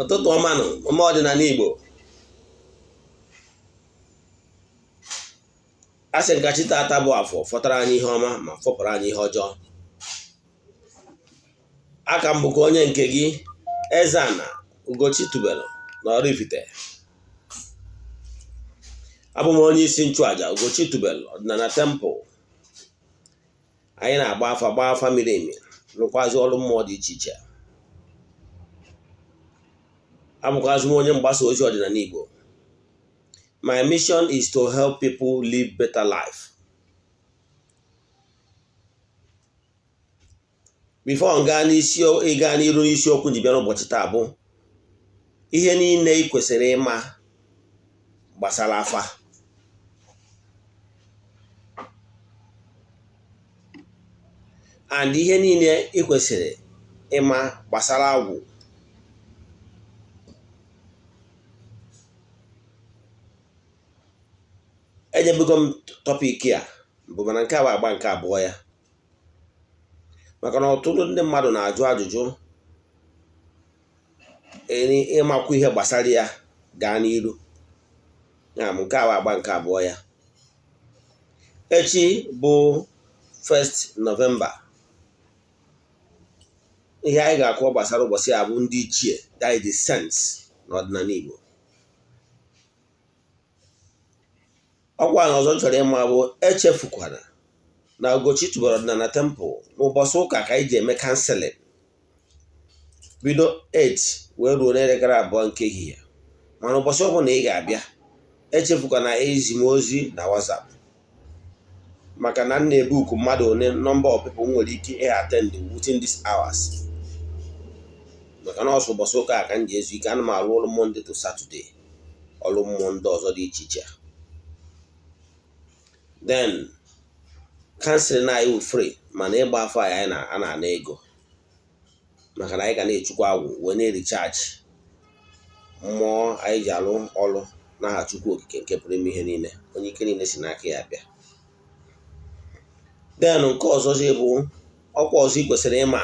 ụtụtụ ọmanụ ọma ọdịnala Igbo. Asị nkachi tata bụ afọ fọtara anyị ihe ọma ma fọpụrụ anyị ihe ọjọọ. Aka m bụkwa onye nke gị, Eze-Ana Ugochi tubelu na oraifite. Abụ m onye isi nchụaja Ugochi tubelu ọdịnala temple. Anyị na-agba afa miri emi, rụkwazị ọrụ mmụọ dị iche iche. Abụkwazị m onye mgbasa ozi ọdịnala Igbo. My mission is to help people live better life. Before ịga n'iru n'isiokwu ji bịa n'ụbọchị taa bụ ihe niile ị kwesịrị ịma gbasara afa. And ihe niile ị kwesịrị ịma gbasara agwụ. Enyebego m tọpik a bụ mana nke a bụ agba nke abụọ ya, maka na ọtụtụ ndị mmadụ na-ajụ ajụjụ ịmakwu ihe gbasara ya gaa n'iru. Ya bụ nke a bụ agba nke abụọ ya. Echi bụ 1st November. Ihe anyị ga-akụ gbasara ụbọchị a bụ ndị ichie, that is the sense n'ọdịnala Igbo. Ọkwa na ọzọ chọrọ ịma bụ echefukwana na Ugochi tubelu ọdịnala temple n'ụbọchị ụka ka anyị ji eme kanseling, bido 8 wee ruo n'elekere 2 nke ehihie. Mana ụbọchị ọbụla ị ga-abịa, echefukwana izi m ozi na WhatsApp, maka na m na-ebuku mmadụ one number of people nwere ike attend within these hours. Maka na ọsọ ụbọchị ụka ka m ji ezu ike. Ana m arụ ọrụ Monday to Saturday, ọrụ mmụọ ndị ọzọ dị iche iche. Then canceling na anyị free, mana ịgba afọ anyị na-ana ego, maka na anyị ga na-echukwa agwụ wee na-recharge mmụọ anyị ji alụ ọrụ n'aha Chukwu okike nke pụrụ ime ihe niile, onye ike niile si n'aka ya bịa. Then nke ọzọzi bụ ọkwa ọzọ ị kwesịrị ịma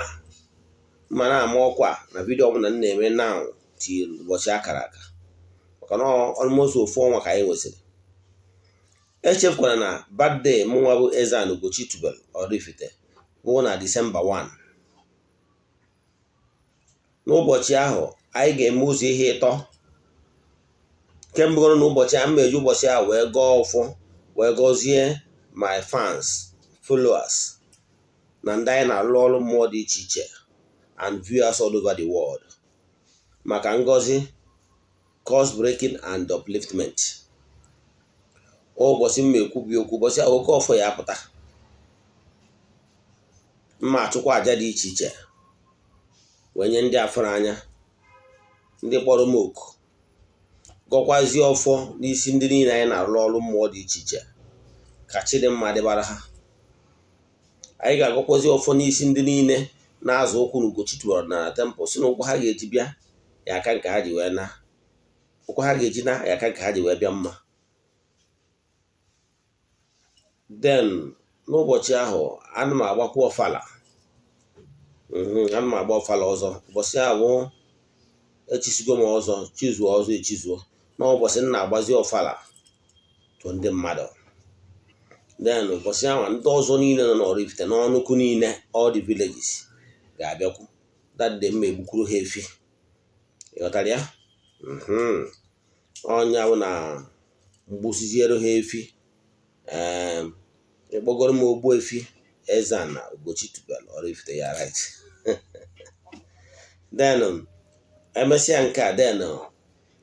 na-ama ọkwa na vidio ọbụla m na-eme now till ụbọchị akara aka, maka na almost ofu ọnwa ka anyị nwesịrị. Echefukwara na birthday mụnwa bụ Eze-Ana Ugochi tubelu oraifite bụ na December 1. N'ụbọchị ahụ anyị ga-eme ụzọ ihe ịtọ. Nke mbụgoro n'ụbọchị a, mmeji ụbọchị ahụ wee gọọ ụfọ, wee gọzie my fans, followers, na ndị anyị na-alụ ọrụ mmụọ dị iche iche and viewers all over the world, maka ngọzi, curse breaking and upliftment. Ụbọchị m ekwubi okwu, ụbọchị ahụ oke ọfọ ya apụta. Mma achụkwa aja dị iche iche wee nye ndị afọrọ anya, ndị kpọrọ m oku, gọkwazie ọfọ n'isi ndị niile anyị na-arụ ọrụ mmụọ dị iche iche ka chi dị mma dịbara ha. Anyị ga-agọkwazi ọfọ n'isi ndị niile na-azụ ụkwụ na Ugochi tubelu ọdịnala temple, si na ụkwụ ha ga-eji bịa ya aka nke ha ji wee na, ụkwụ ha ga-eji na ya aka nke ha ji wee bịa mma. Then n'ụbọchị ahụ ana m agbakwa ọfala. Ana m agba ọfala ọzọ. Ụbọchị ahụ echisigo m ọzọ, chizuo ọzọ echizuo. N'ụbọchị m na-agbazi ọfala to ndị mmadụ. Then ụbọchị ahụ ndị ọzọ niile nọ n'Oraifite, n'ọnụkụ niile, all the villages ga-abịakwu. That day m egbukwuru ha efi. Ịghọtara ya? Onye ahụ na mgbusiziere ha efi. Ịkpọgoro m ogbu efi Eze-Ana Ugochi tubelu oraifite, ya right. Then emesịa nke a, then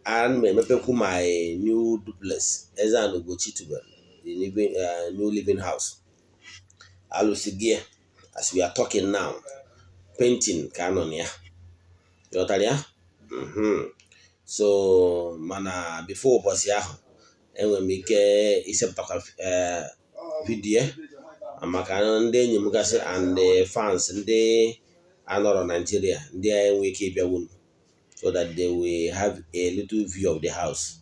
ana m emepekwu my new duplex Eze-Ana Ugochi tubelu, the new living house. Alụsigie as we are talking now, painting ka anọ na ya. Ghọtara ya? So mana before ụbọchị ahụ enwere m ike isepụtakwa vidiyo maka ndị enyi m gasị and fans ndị anọrọ Nigeria, ndị enwe ike ịbịa, so that they will have a little view of the house.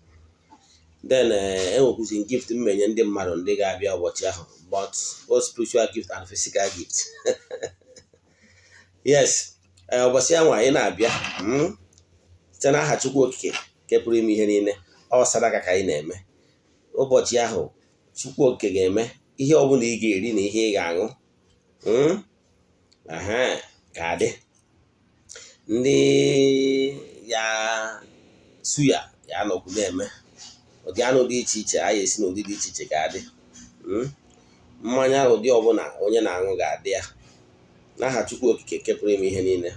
Then enwekwuzi gift m menye ndị mmadụ ndị ga-abịa ụbọchị ahụ, but both spiritual gift and physical gift. Yes, ụbọchị ahụ anyị na-abịa site n'aha Chukwu okike nke pụrụ ime ihe niile. Ọ sadaka ka anyị na-eme. Ụbọchị ahụ Chukwu okike ga-eme ihe ọbụla ị ga-eri na ihe ị ga-aṅụ ga-adị. Ndị ya suya ya anọkwu na-eme ụdị anụ dị iche iche, anyị esi n'ụdị dị iche iche ga-adị. Mmanya ụdị ọbụla onye na-aṅụ ga-adị ya n'aha Chukwu okike nke pụrụ ime ihe niile.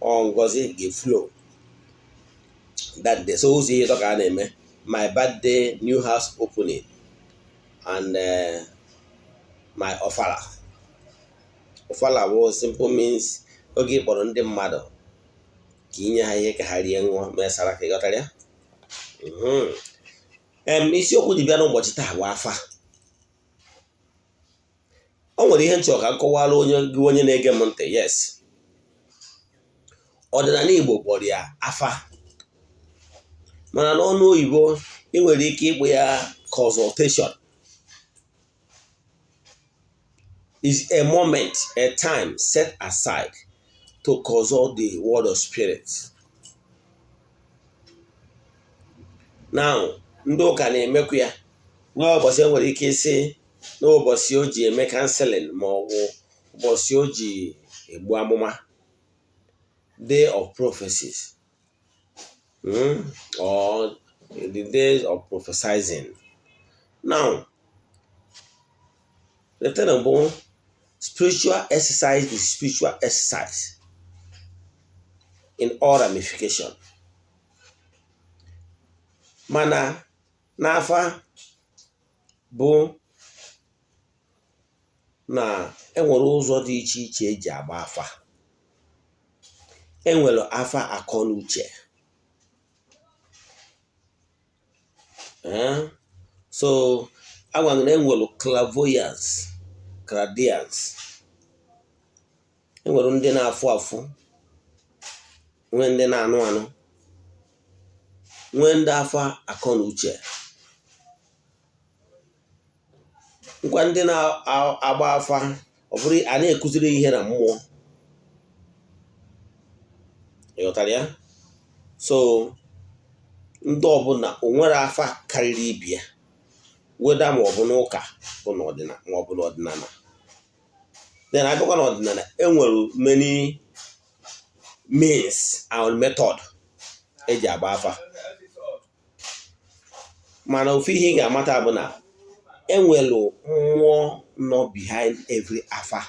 Ọ ngọzi ga-eflow that day. So ụzọ ihe ka a na-eme my birthday, new house opening, and my ofala. Ofala bụ simple means oge kpọrọ ndị mmadụ ka inye ha ihe ka ha rie ṅụọ mesara, ka ịghọtara ya. Isiokwu ji bịa n'ụbọchị taa bụ afa. O nwere ihe nchọ ka nkọwara onye na-ege m ntị. Yes, ọdịnala Igbo kpọrọ ya afa, mana n'ọnụ oyibo ị nwere ike ịkpọ ya consultation. Is a moment, a time set aside to consult the word of spirit. Now, ndị ụka na-emekwu ya n'ụbọchị enwere ike isi n'ụbọchị o ji eme counseling ma ọ bụ ụbọchị o ji egbu amụma, day of prophecies, or the days of prophesizing. Now, the thing bụ spiritual exercise is spiritual exercise in all ramification. Mana n'afa bụ na enwere ụzọ dị iche iche eji agba afa. Enwere afa akọ n'uche. So agwara na enwere clairvoyance, clairaudience. Enwere ndị na-afụ afụ, nwee ndị na-anụ anụ, nwee ndị afa akọ n'uche, nkwa ndị na-agba afa ọ bụrụ a na-ekuziri ihe na mmụọ. Ịghọtara ya? So ndị ọbụla o nwere afa karịrị ibie, weda ma ọ bụ n'ụka bụ n'ọdịnala ma ọ bụ n'ọdịnala. Then abịakwa n'ọdịnala enwere many means and method eji agba afa. Mana ofu ihe ị ga-amata bụ na enwere mmụọ nọ behind every afa.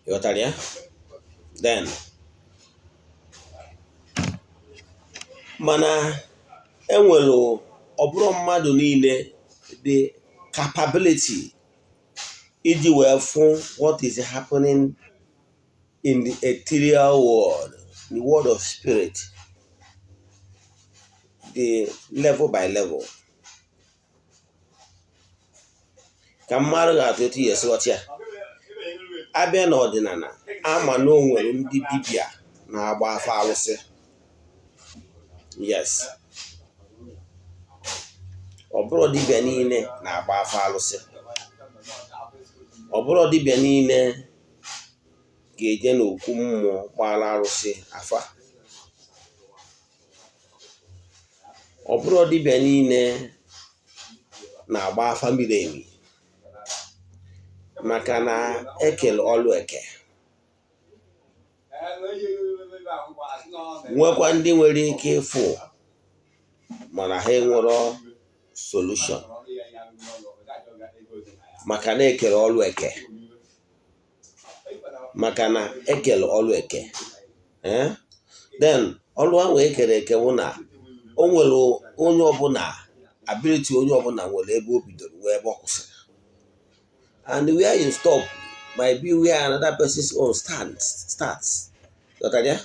Ịghọtara ya? Then mana enwere ọ bụrụ mmadụ niile the capability iji wee fụ what is happening in the ethereal world, the world of spirit, the level by level. Ka mmadụ ga-atụ etu ya esi ghọta ya. Abịa n'ọdịnala ama na o nwere ndị dibịa na-agba afa alụsị. Yes, ọ bụrụ dibịa niile na-agba afa alụsị. Ọ bụrụ dibịa niile ga-eje n'okwu mmụọ gbara arụsị afa. Ọ bụrụ dibịa niile na-agba afa miri emi, maka na ekele ọlụ eke. Nwekwa ndị nwere ike ịfụ mana ha enwero solution, maka na ekele ọlụ eke. Maka na ekele ọlụ eke. Then ọlụ ahụ ekere eke bụ na o nwere onye ọbụla ability, onye ọbụla nwere ebe o bidoro wee ebe ọ kwụsịrị. And where you stop might be where another person's own starts. Ghọtara ya?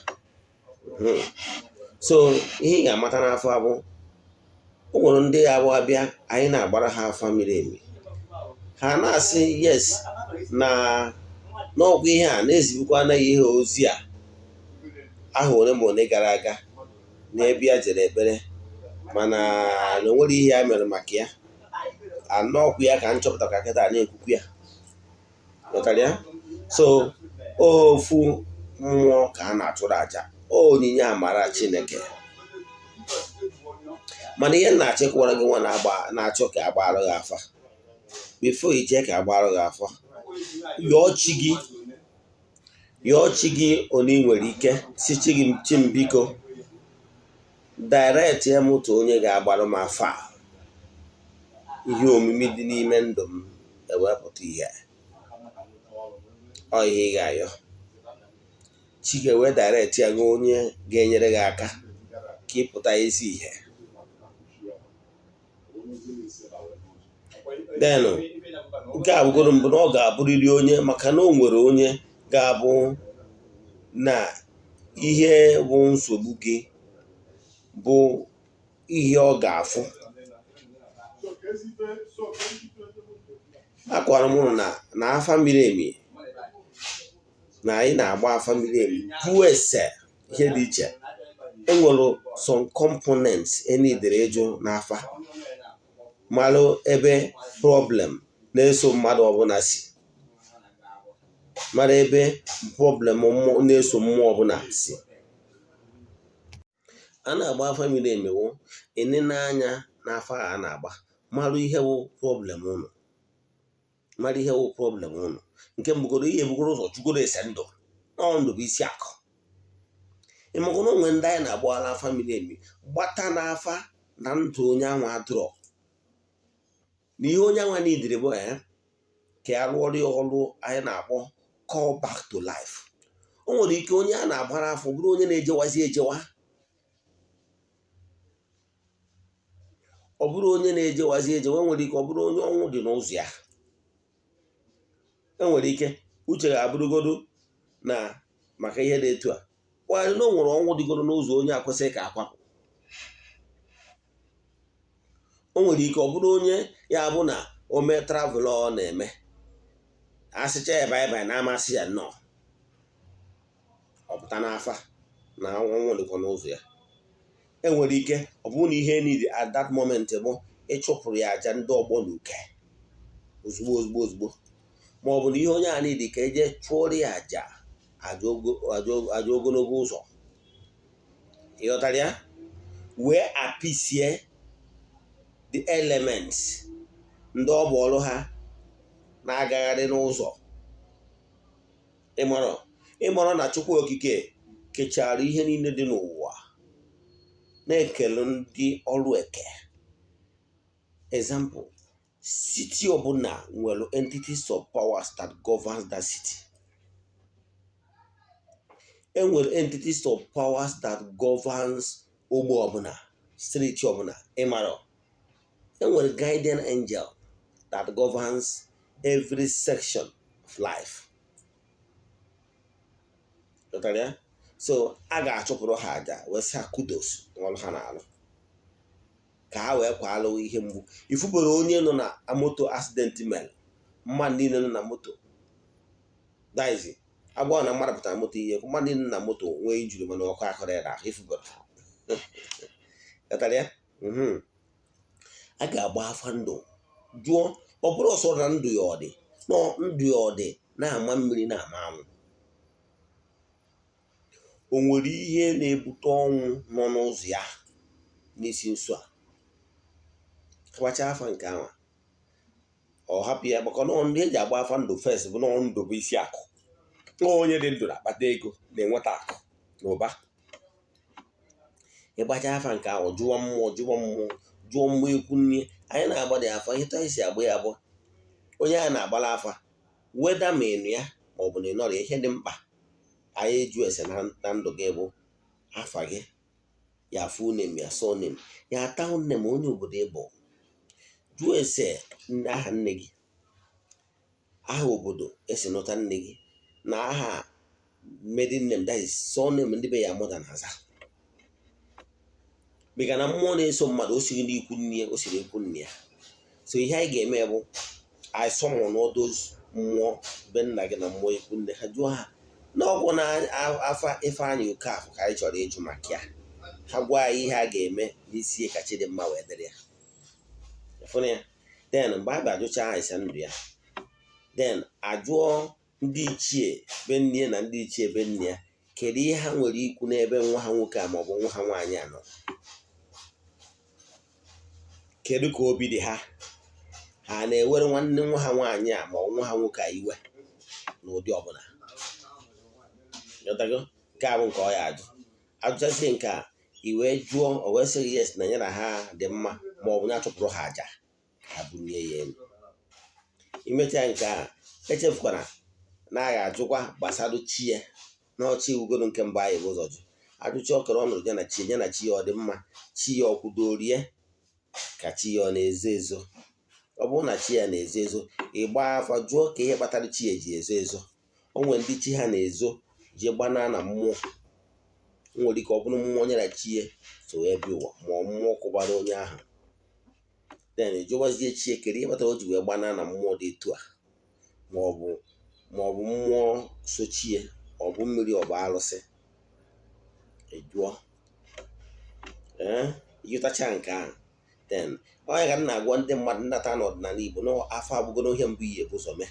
So ihe ị ga-amata n'afọ abụ o nwere ndị abụ abịa anyị na-agbara ha afa miri emi. Ha na-asị yes na n'ọgwụ ihe a na-ezibikwa anaghị ihe ozi a ahụ ole ma ole gara aga n'ebe ya jere ekpere, mana na o nwere ihe ya mere maka ya. Anọọkwu ya ka m chọpụtara ka nkịta na-ekwukwu ya. Ghọtara ya? So ofu mmụọ ka a na-achụrụ aja, onyinye amara Chineke. Mana ihe na-achịkwara gị nwa na-achọ ka agbara gị afa, bifo ije ka agbara gị afa, yọọ chi gị onye nwere ike si chi m biko direct ya mụta onye ga-agbara m afa ihe omimi dị n'ime ndụ m ewepụta ihe ọ ihe ị ga-ayọ chi ga-ewe direct ya gị onye ga-enyere gị aka ka ịpụta ezi ihe. Denụ nke a bụgoro mbụ na ọ ga-abụrịrị onye, maka na o nwere onye ga-abụ na ihe bụ nsogbu gị bụ ihe ọ ga-afụ. Akwara m na afa miri emi na anyị na-agba afa miri emi bụ ese ihe dị iche. Enwere some components enidere ịjụ n'afa malụ ebe problem na-eso mmadụ ọbụla si, mara ebe problem na-eso mmụọ ọbụla si. A na-agba afa miri emi wụ enene anya n'afa a na-agba mara ihe wụ problem ụnụ. Nke mbụgoro ihe ebugoro ụzọ chugoro ese ndụ ndụ bụ isi akụ. Ịmagoro onwe ndị anyị na-agbara afa miri emi gbata n'afa na ndụ onye anwa adụrọ na ihe onye anwa n'idiri bụ ka ya rụọrọ ya ọrụ anyị na-akpọ call back to life. O nwere ike onye a na-agbara afọ bụrụ onye na-ejewazi ejewa, ọ bụrụ onye na-ejewazi ejewa, nwere ike ọ bụrụ onye ọnwụ dị n'ụzọ ya. Enwere ike uche ga-abụrụgodo na maka ihe dị etu a kwadị na o nwere ọnwụ dịgoro n'ụzọ onye akwesịghị ka akwapụ. O nwere ike ọ bụrụ onye ya bụ na o mee travel ọ na-eme asịcha ya baịbaị na-amasị ya nnọọ, ọ pụta n'afa na ọnwụ dịkwa n'ụzọ ya. Enwere ike ọ bụrụ na ihe niile at that moment bụ ịchụpụrụ ya aja ndị ọgbọ na uke ozugbo, ma ọ bụ na ihe onye a niile ka eje chụọrọ ya aja ogologo ụzọ, ịghọtara ya, wee apisie the elements ndị ọ bụ ọrụ ha na-agagharị n'ụzọ. Ịmara na Chukwu okike kechara ihe niile dị n'ụwa na-ekele ndị ọrụ eke. Example, city ọbụla nwere entities of powers that governs that city. Enwere entities of powers that governs ogbe ọbụla, street ọbụla. Ịmara enwere guardian angel that governs every section of life. So a ga-achụpụrụ ha aja wee sị ha kudos n'ọrụ ha na-alụ ka ha wee kwalụ ihe mgbu. Ifubere onye nọ na moto accident mere mmadụ niile nọ na moto daizi agbọghọ na mmadụ pụtara moto ihe mmadụ niile na moto nwee injuri mana ọkụ akụrụ ya n'ahụ. Ifubere a ga-agba afa ndụ jụọ, ọ bụrụ ọsọ na ndụ ya ọ dị na-ama mmiri na-ama anwụ. O nwere ihe na-ebute ọnwụ nọ n'ụzọ ya n'isi nso a, agbacha afa nke ahụ ọ hapụ ya, maka na ndị eji agba afa ndụ fest bụ na ndụ bụ isi akụ. Onye dị ndụ na-akpata ego na-enweta akụ na ụba. Ịgbacha afa nke ahụ jụọ mmụọ ekwu nne. Anyị na-agbada afa ihe anyị si agba ya bụ onye a na-agbara afa weda ma ịnụ ya ma ọ bụ na ịnọrọ ihe dị mkpa anyị eju ese na ndụ gị bụ afa gị, ya full name, ya surname, ya town name, onye obodo ịbụ. Jụọ ese aha nne gị, aha obodo esi nụta nne gị, na aha maiden name, that is surname ndị be ya mụta na aza. Bịga na mmụọ na-eso mmadụ o siri n'ikwu nne ya, o siri ekwu nne ya. So ihe anyị ga-eme bụ I summon all those mmụọ be nna gị na mmụọ ekwu nne ha, jụọ ha n'ọgwụ na afa Ifeanyị Okafọ ka anyị chọrọ ịjụ maka ya. Ha gwa anyị ihe a ga-eme n'isi ka Chidimma wee dịrị ya. Fụrụ ya, then mgbe a ga-ajụcha ha ise ndụ ya, then ajụọ ndị ichie be nne na ndị ichie be nne ya, kedu ihe ha nwere ikwu n'ebe nwa ha nwoke a maọbụ nwa ha nwaanyị a nọ? Kedu ka obi dị ha? Ha na-ewere nwanne nwa ha nwaanyị a ma nwa ha nwoke a iwe n'ụdị ọbụla? Nke a bụ nke ọ ya ajụchazie nke a, i wee jụọ, o wee sị yes na ya na ha dị mma, ma ọ bụ ya chụpụrụ ha aja ha bunye ya elu. Imecha nke a, echefukwana na agha ajụkwa gbasara chi ya na ọchị ugoro nke mbụ anyị bụ ụzọ jụ ajụcha ọkara ọnọdụ ya na chi ya ọ dị mma, chi ya ọ kwudorie ka chi ya ọ na-ezo ezo. Ọ bụrụ na chi ya na-ezo ezo, ị gbaa afa jụọ ka ihe kpatara chi ya ji ezo ezo. O nwere ndị chi ha na-ezo ji gbanaa na mmụọ. O nwere ike ọ bụrụ mmụọ nyere chi ya so wee bịa ụwa, ma ọ mmụọ kụbara onye ahụ. Then jụwazie chi ya kedu ihe kpatara o ji wee gbanaa na mmụọ dị etu a, ma ọ bụ mmụọ sochie, ọ bụ mmiri, ọ bụ arụsị. Ejụọ ịjụtacha nke ahụ, then onye ga na-agwa ndị mmadụ nnata n'ọdịnala Igbo n'afọ abụgoro ihe mbụ iyi bụ ụzọ mee.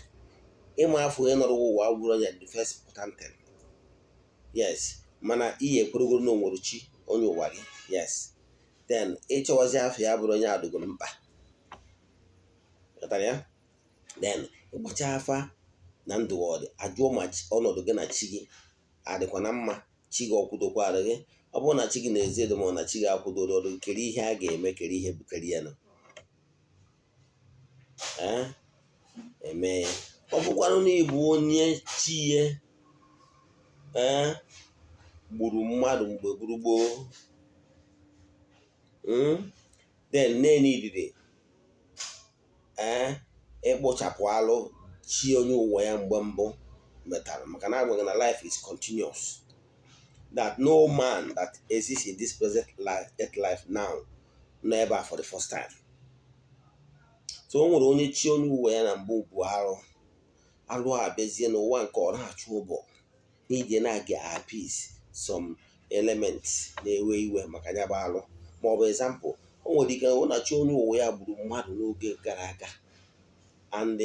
Ịma afọ onye nọrọ ụwa agwụrụ ya the first important thing. Yes, mana iyi ekwerogoro na onwere chi onye ụwa gị. Yes, then ịchọwazi afọ ya bụrụ onye adụgoro mkpa. Ya then ịgbacha afa na ndụ ọdị ajụọ ma ọnọdụ gị na chi gị adịkwa na mma, chi gị ọkwụdokwa adị gị. Ọ bụrụ na chi gị na-ezi edo ma na chi gị akwụdoro ọdụ, kere ihe a ga-eme, kere ihe butere ya nọ eme ya. Ọ bụkwanụ na ịbụ onye chi ya gburu mmadụ mgbe gburugburu then na-enidide ịkpụchapụ alụ chi onye ụwa ya mgbe mbụ metara, maka na agwaghị na life is continuous, that no man that exists in this present life now nọ ebe a for the first time. So o nwere onye chi onye ụwa ya na mbụ bụ alụ a bezie n'ụwa nke ọ na-achụ ụbọ n'ije na-aga appease some elements na-ewe iwe maka ya bụ alụ. Ma ọ bụ example, o nwere ike ọ na-achụ onye ụwa ya gburu mmadụ n'oge gara aga, and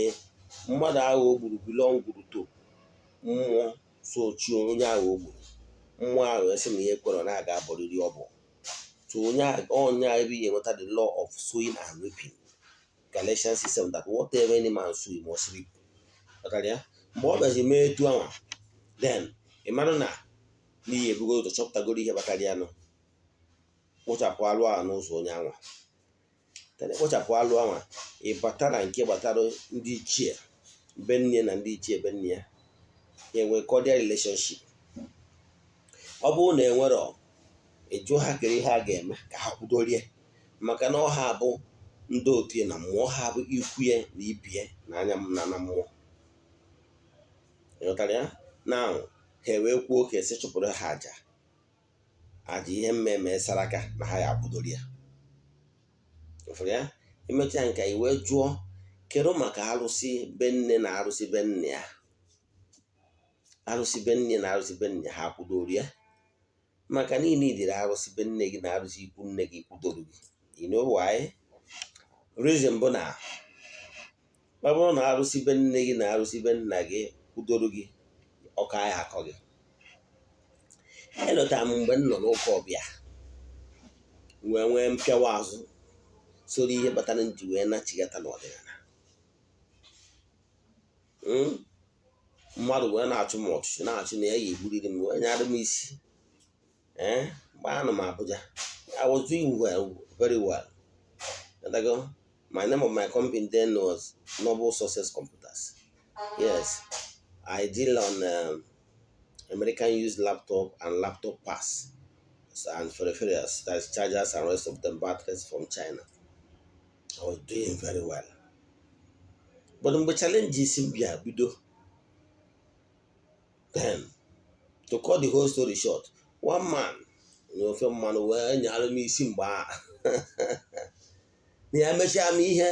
mmadụ ahụ o gburu belong to mmụọ so chi onye ahụ o gburu. Mmụọ ahụ esi na ihe kwere na-aga abọrịrị ọbụ. So onye ahụ ebe ihe nweta the law of sowing and reaping, Galatians 6:7, that whatever any man sow he must reap. Mgbe ọ bịazi mee etu ahụ, then ị mara na n'ihi ebugoro ụzọ chọpụtagoro ihe kpatara ya nọ, kpochapụ alụ ahụ n'ụzọ onye anwa. Then kpochapụ alụ anwa, ị batara nke gbatara ndị ichie be nne na ndị ichie be nne ya, enwe cordial relationship. Ọ bụrụ na enwero, ịjụ ha kere ihe a ga-eme ka ha kwudorie, maka na ọha bụ ndị otu na mmụọ, ha bụ ikwu ya na ibie na anya na mmụọ. Ịghọtara ya? Na ha wee kwuo ka esi chụpụrụ ha aja ihe mmemme saraka na ha ya akwụdoro ya. Ịfụrụ ya? Imecha nke i wee jụọ kedu maka arụsị be nne na arụsị be nne ya. Arụsị be nne na arụsị be nne ha akwụdoro ya? Maka niile idiri arụsị be nne gị na arụsị ikwu nne gị kwudoro gị. You know why? Reason bụ na ọ bụrụ na arụsị be nne gị na arụsị be nna gị kwudoro gị, ọka ya akọ gị. Elọta m mgbe m nọ n'ụka ọbịa wee nwee mpịawa azụ soro ihe kpatara nji wee nachigata n'ọdịnala. Mmadụ wee na-achụ m ọchụchụ na-achụ na ya ga-egburiri m, wee nyara m isi. Mgbe anọ m Abuja, I was doing well, very well. My name of my company then was Noble Success Computers. Yes, I deal on American used laptop and laptop parts and peripherals, that's chargers and rest of them, batteries from China. I was doing very well. But mgbe challenges bịa bido, then to cut the whole story short, one man ofe mmanụ wee nyara m isi mgbe a na ya mechaa m ihe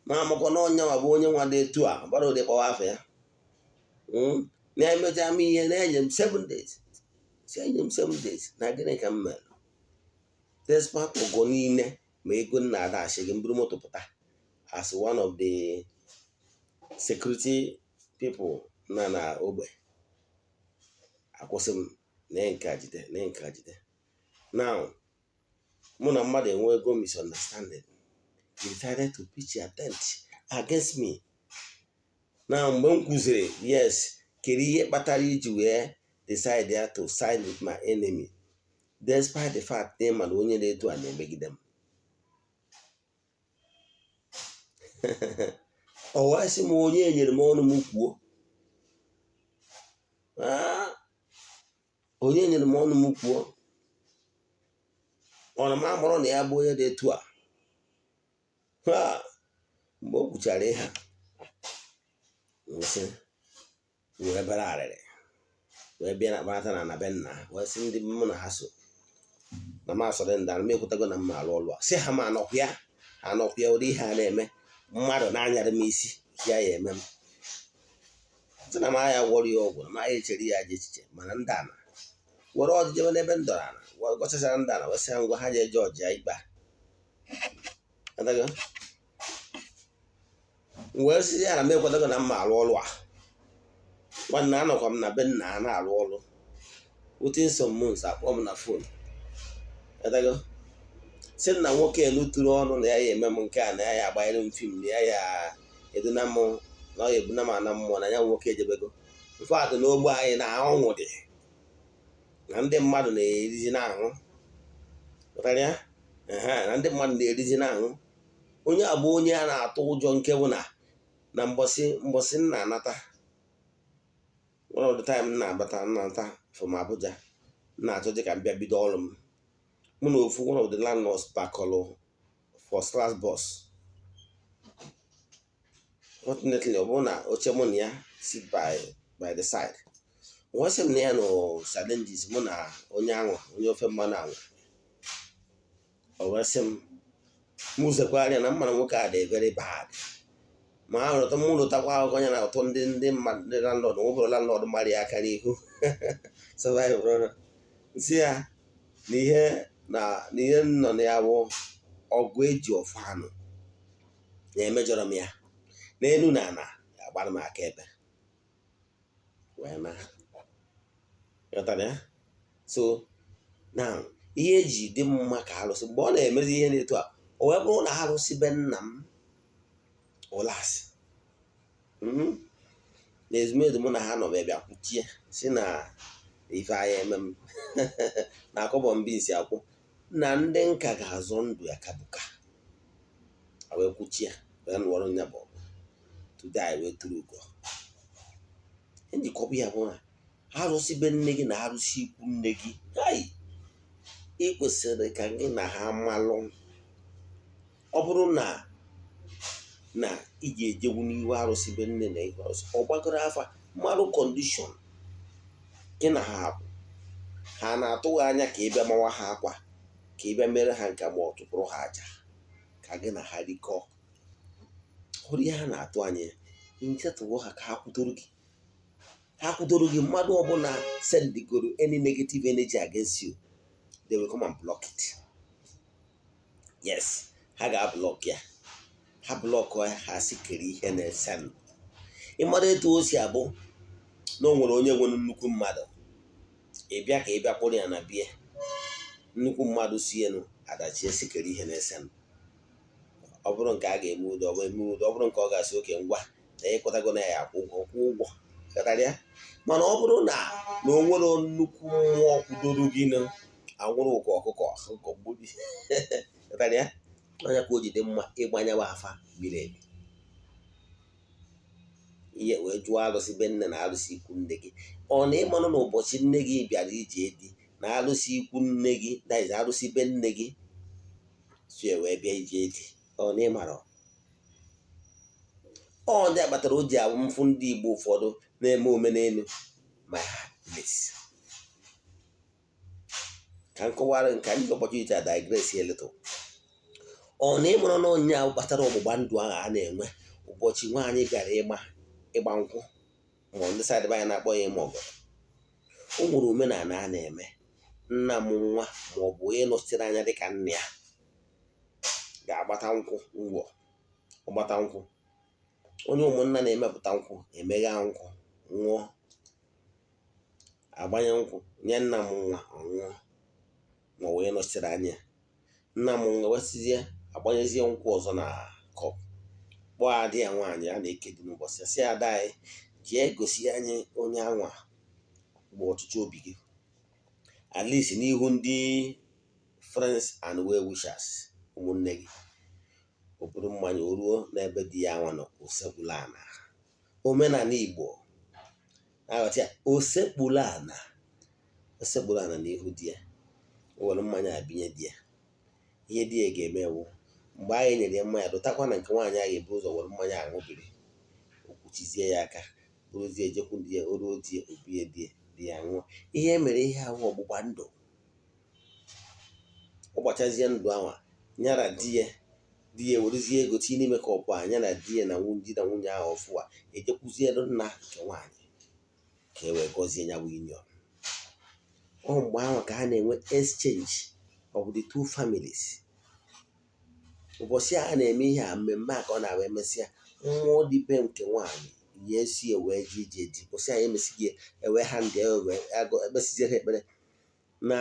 ma amakwa na ọnya bụ onye nwa dị etu a gbara ụdị kpọwa afọ ya. Na ya mechaa m ihe na-enye m 7 days. Si enye m 7 days na gịnị ka m mere? Despite ogo niile ma ego nna adachi gị mburu moto pụta as one of the security people na ogbe akwụsị m na nke jide na nke jide. Now mụ na mmadụ enwego misunderstanding. He decided to pitch a tent against me. Now mgbe m kwuziri yes, kedu ihe kpatara iji wee decide to side with my enemy despite the fact na ịma na onye na-edu a na-emegide m. Ọ wee sị m onye nyere m ọnụ m kwuo. Onye nyere m ọnụ m kwuo. Ọ na m amụrụ na ya bụ onye dị etu a. Mgbe o kwuchara ihe nsị wee bịara arịrị wee bịa na akpata na be nna wee sị ndị mụ na ha so na m asọrọ ndị m ekwetago na mma alụ ọlụ a sị ha ma anọkwa ya ụdị ihe a na-eme mmadụ na-anyara m isi ya eme m sị na m agha gwọrọ ya ọgwụ na m agha echere ya aja echiche, mana ndị ana were ọdịjebe n'ebe m dọrọ ana gọchachara ndị ana wesịa ngwa ha je jọji ya ikpe wee sị ya na m ekwetago na mma alụ ọlụ a. Nwanne anọkwa m na be nna a na-alụ ọlụ within some months akpọ m na fon sị na nwoke eluturu ọnụ na ya eme m nke a na ya agbanyere m fim na ya eduna m na ọ ya ebuna m ana mmụọ na ya nwoke ejebego mfadụ n'ogbe anyị na ọnwụ dị na ndị mmadụ na-erizi na-aṅụ na ndị mmadụ na-erizi na-aṅụ. Onye a bụ onye a na-atụ ụjọ nke bụ na mbọsị nna anata one of the time nnata from Abuja na-achọ dị ka m bịa bido ọrụ m. Mụ na ofu one of the landlords bakọrọ first class bus. Fortunately ọ bụrụ na oche mụ na ya sit by the side. Once m na ya no challenges mụ na onye ofe mmanụ anwụ. O wee sị m mụzekwa anya na mmanụ nwoke a dị very bad. Ma ahụ rụta mụ rụtakwa akụkọ ya na ụtụ ndị mmadụ ndị landlord nwebụrụ landlord mmadụ ya aka n'ihu. Nsị ya na ihe nọ na ya bụ ọgụ eji ọfụ anụ na-emejọrọ m ya n'elu na ana agbara m aka ebe wee na ya. So now ihe eji dị mma ka arụsị mgbe ọ na-emezi ihe na-etu a o wee bụrụ na arụsị be nna m ụlasị na ezumezu mụ na ha nọ bịa kwuchie si na ife anya eme m na akọbọ mbisi akwụ na ndị nka ga-azọ ndụ ya kabuka wee kwuchie wee nụọrọ nya bụ today wee tụrụ ugo. Njikọba ya bụ na arụsị be nne gị na arụsị ikwu nne gị ị kwesịrị ka gị na ha malụ. Ọ bụrụ na ị ga-ejewu n'ihu arụsị be nne na ihe ọzọ ọ gbagoro afa mmadụ kọndishọn gị na ha bụ ha na-atụghị anya ka ị bịa mawa ha akwa ka ị bịa mere ha nke ma ọ tụpụrụ ha aja ka gị na ha rikọọ. Hụrụ ihe ha na-atụ anya nchetụwo ha ka ha kwudoro gị mmadụ ọbụla sendigoro any negative energy against you they will come and block it. Yes, ha ga-ablọk ya. Ha blọkụ ya ha si kere ihe na-ese ndụ. Ịmara etu o si abụ na o nwere onye nwere nnukwu mmadụ ịbịa ka ịbịa kpụrụ ya na bie nnukwu mmadụ si enu adachie si kere ihe na-ese ndụ. Ọ bụrụ nke a ga-eme udo ọ bụrụ nke ọ ga-asị oke ngwa na ịkwụtago na ya akwụ ụgwọ ya. Mana ọ bụrụ na o nwere nnukwu mmụọ kwudoro gị na anwụrụ ụkọ ọkụkọ gburi onye ka o ji dị mma ịgbanyewa afa miri emi ihe wee jụọ arụsị be nne na arụsị ikwu nne gị. Ọ na ịmanụ na ụbọchị nne gị bịara ije di na arụsị ikwu nne gị daiz arụsị be nne gị sie wee bịa ije di. Ọ na ịmara ọ ndị akpatara o ji abụ mfụ ndị Igbo ụfọdụ na-eme omenelu my heart place. Ka nkọwara nke anyị ụbọchị iji digress a little. Ọ na ịmụrụ na onye ahụ kpatara ọgbụgba ndụ ahụ a na-enwe ụbọchị nwaanyị bịara ịgba nkwụ ma ndị saịdị anyị na-akpọ ya ịma ọgọ. O nwere omenala a na-eme nna m nwa ma ọ bụ onye nọchitere anya dịka nna ya ga-agbata nkwụ ọgbata nkwụ onye ụmụnna na-emepụta nkwụ emegha nkwụ nwụọ, agbanye nkwụ nye nna m nwa ọṅụọ ma wee nọchiri anya. Nna m nwa wesizie agbanyezie nkwụ ọzọ na kọp, kpọọ adị ya nwaanyị a na-ekedu n'ụbọchị ya, sị ada anyị jee gosi anyị onye anwa bụ ọchịchị obi gị, at least n'ihu ndị friends and well wishers, ụmụnne gị. O buru mmanya o ruo n'ebe di ya anwa nọ, osekpula ana. Omenala Igbo na-aghọta ya, osekpula ana n'ihu di ya, o were mmanya abinye di ya. Ihe di ya ga-eme wụ, mgbe anyị nyere ya mmanya, dotakwa na nke nwaanyị ahụ ebu ụzọ were mmanya aṅụbiri, okwuchizie ya aka, bụrụzie ejekwu di ya, o ruo di ya, obie di ya ṅụọ. Ihe mere ihe ahụ ọgbụgba ndụ. Ọ gbachazie ndụ anwa, nyara di ya werezie ego tinye n'ime kọpụ anya na di ya na nwunye ahụ ọfụwa, ejekwuzie nna nke nwaanyị ka e wee gọzie ya bụ union. Ọ mgbe ahụ ka ha na-enwe exchange of the two families. Ụbọchị a na-eme ihe a, mmemme a ka ọ na-abụ emesịa, mmụọ dibe nke nwaanyị ya esi wee ji ije di, ụbọchị anyị emesighị ewe ha ndị ekpesizie ha ekpere na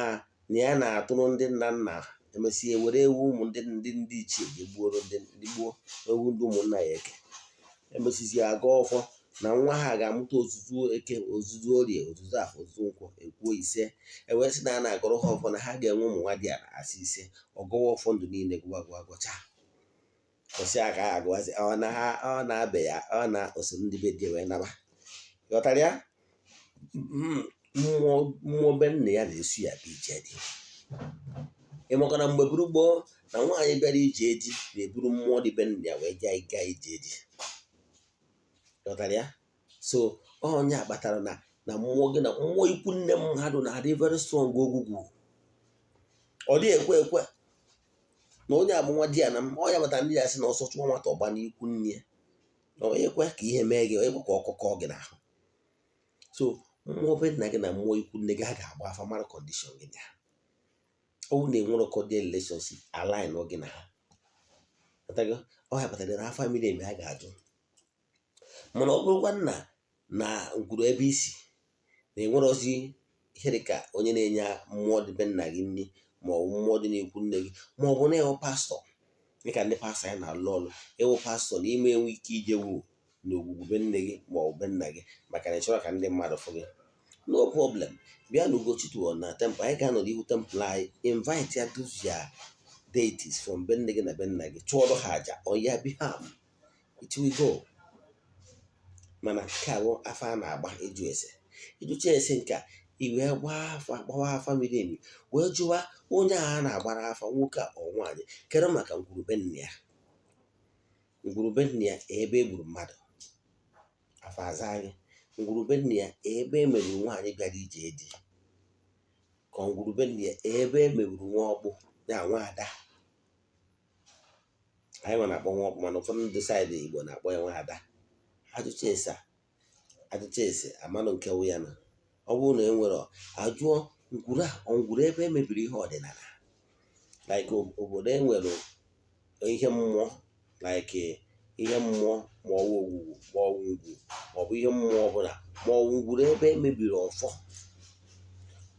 ya na-atụrụ ndị nna nna, emesịa were ewu ụmụ ndị ichie ga-egbuoro ndị gboo, ewu ndị ụmụnna ya eke, emesizie aga ọfọ na nwa ha ga-amụta ozuzu eke, ozuzu orie, ozuzu afọ, ozuzu nkwọ, ekwuo ise. Ewee sị na a na-agọrọ ha ọfọ na ha ga-enwe ụmụ nwa dị ala asị ise, ọgọwa ọfọ ndụ niile gụcha. Kwụsị aka ha agụwazi ọ na-abe ya, ọ na osoro ndị be di wee naba. Ghọtara ya? Mmụọ be nna ya na-esu ya bụ ije di. Ị makwa na mgbe buru gboo na nwaanyị bịara ije di na-eburu mmụọ dị be nna ya wee gaa ije di. Ghọtara ya? So onye a kpatara na mmụọ gị na mmụọ ikwu nne mmadụ na-adị very strong ogwugwu. Ọ dịghị ekwe na onye abụ nwa di ya na ọ ya bata ndị ya sị na ọsọ chụọ nwata ọgba n'ikwu nne ya, na onye kwe ka ihe mee gị, onye kwe ka ọkụkọ gị n'ahụ. So mmụọ be nna gị na mmụọ ikwu nne gị ha ga-agba afa mara kọndishọn gị na ha. Ọ bụ na enwere cordial relationship align gị na ha. Ọ ya kpatara na afa miri emi ha ga-ajụ. Mana ọ bụrụkwa na ngwuru ebe isi na enwere ozi ihe dịka onye na-enye mmụọ dị be nna gị nri, ma ọ bụ mmụọ dị n'ikwu nne gị, ma ọ bụ na ịwụ pastọ, dịka ndị pastọ anyị na-alụ ọlụ, ịwụ pastọ na ime enwe ike ijewu n'ogwugwu be nne gị ma ọ bụ be nna gị maka na ịchọrọ ka ndị mmadụ fụ gị, no problem. Bịa na Ugochi na temple, anyị ga-anọ n'ihu temple anyị, invite ya those your deities from be nne gị na be nna gị, chụọrọ ha aja on your behalf, it will go. Mana nke a bụ afa a na-agba ịjụ ese. Ịjụcha ese nke a, i wee gbawa afa miri emi, wee jụwa onye a na-agbara afa, nwoke a ọ nwaanyị, kedu maka ngwurube nne ya. Ngwurube nne ya ebe e gburu mmadụ, afa aza anyị. Ngwurube nne ya ebe e megburu nwaanyị bịara ije di, ka ngwurube nne ya ebe e megburu nwa ọkpụ ya nwa ada. Anyị nwa na-akpọ nwa ọkpụ, mana ụfọdụ ndị saịdị Igbo na-akpọ ya nwa ada. Ajụcha ese amanụ nke wụ ya na ọ bụrụ na e nwere ajụọ ngwuru ebe e mebiri ihe ọdịnala, like obodo e nwere ihe mmụọ, like ihe mmụọ ma ọwụ ogwugwu ma ọwụ ngwu ma ọ bụ ihe mmụọ ọbụla, ma ọ bụ ngwuru ebe e mebiri ọfọ,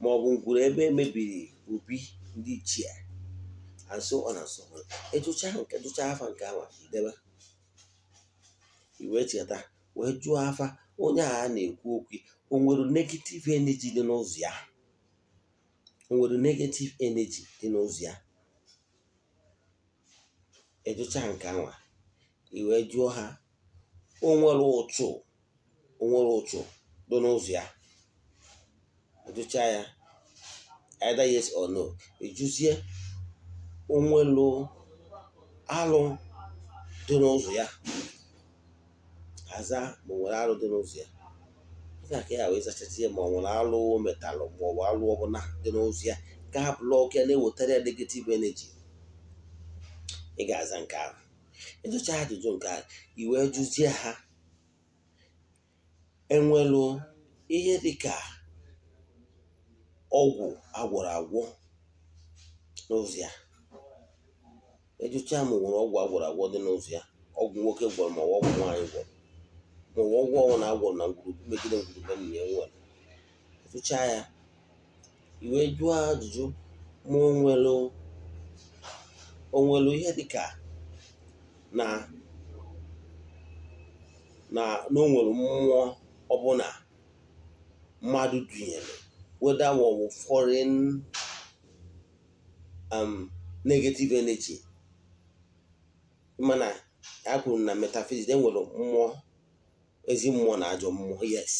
ma ọ bụ ngwuru ebe e mebiri obi ndị ichie, and so on and so on. Ejụcha afa nke ahụ idebe, iwee cheta wee jụọ afa onye a na-ekwu okwu, o nwere negative energy dị n'ụzọ ya, o nwere negative energy dị n'ụzọ ya. Ejụcha nke anwa, iwee jụọ ha o nwere ụchụ dị n'ụzọ ya. Ejụcha ya either yes or no, ejụzie o nwere alụ dị n'ụzọ ya, aza ma o nwere alụ dị n'ụzọ ya. Ka ya wee zachazie ma ọ nwere alụ metalụ ma ọ bụ alụ ọbụla dị n'ụzọ ya, ka ha blọk ya na-ewetara ya negative energy. Ị ga-aza nke ahụ. Ịjụcha ajụjụ nke ahụ, i wee jụzie ha enwelu ihe dịka ọgwụ agwọrọ agwọ n'ụzọ ya. Ejụcha ma o nwere ọgwụ agwọrọ agwọ dị n'ụzọ ya, ọgwụ nwoke gwọrọ ma ọgwụ nwaanyị gwọrọ ma ọgwụ ọnwụ na agwọrọ na ngwurugwu megide ngwurugwu enyi ya nwere. Tụcha ya iwe jụọ ajụjụ ma onwelu ihe dịka na onwere mmụọ ọbụla mmadụ dunyere, whether maọbụ foreign negative energy. Mana ya kwuru na metaphysics enwere mmụọ, ezi mmụọ na ajọ mmụọ, yes.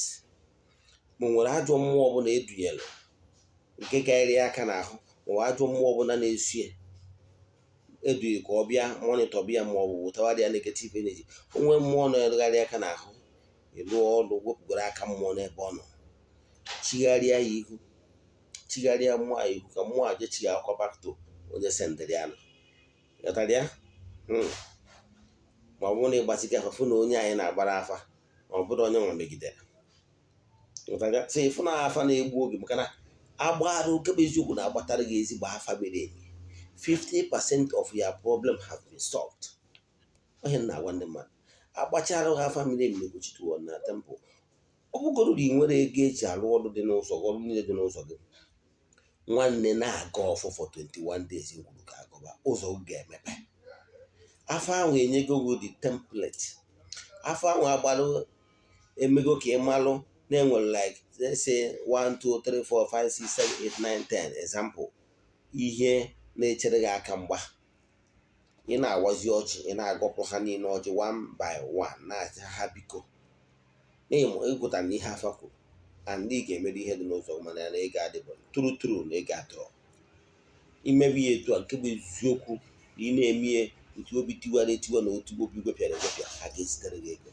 Ma nwere ajọ mmụọ ọbụla edunyere nke ga-eri aka n'ahụ, maọbụ ajọ mmụọ ọbụla na-esu ya edughị ka ọ bịa mọnịtọ bịa maọbụ wetawara ya negative energy. Onwe mmụọ na-eregharị aka n'ahụ, ịlụ ọrụ wepụgoro aka mmụọ n'ebe ọ nọ, chigharịa ya ihu, chigharịa mmụọ ya ihu ka mmụọ a jechighị akwa bakto onye sendịrị ya nọ. Ghọtara ya? Ma ọ bụrụ na ịgbasiga afafụ na onye anyị na-agbara afa ma ọ bụrụ onye nwa megidere. Ghọtara ya? So ịfụ na afa na-egbu oge maka na agbara oke bụ eziokwu na-agbatara gị ezigbo afa mere emi. 50% of your problem have been solved. Onye na-agwa ndị mmadụ agbachara ha afa mere emi na-egbochituo na temple. Ọ bụgoro na ị nwere ego eji alụ ọrụ dị n'ụzọ gị, ọrụ niile dị n'ụzọ gị, nwanne na-aga ọfụ for 21 days ngwuru ka agụba ụzọ ga-emepe. Afọ ahụ enyego gị the template. Afọ ahụ agbalụ emego ka ị malụ na-enwere like let's say 1 2 3 4 5 6 7 8 9 10 example ihe na-echere gị aka mgba. Ị na-awazi ọjị, ị na-agọpụ ha niile ọjị one by one na-aja ha biko ịgụta na ihe afa kwuru and ị ga-emere ihe dị n'ụzọ mana ya na ị ga-adịbụ tru na ị ga-atụrụ imebi ya etu a nke bụ eziokwu na ị na-eme ihe nke obi tiwara etiwa na otu obi gwepịara egwepịa, ha ga-ezitere gị ego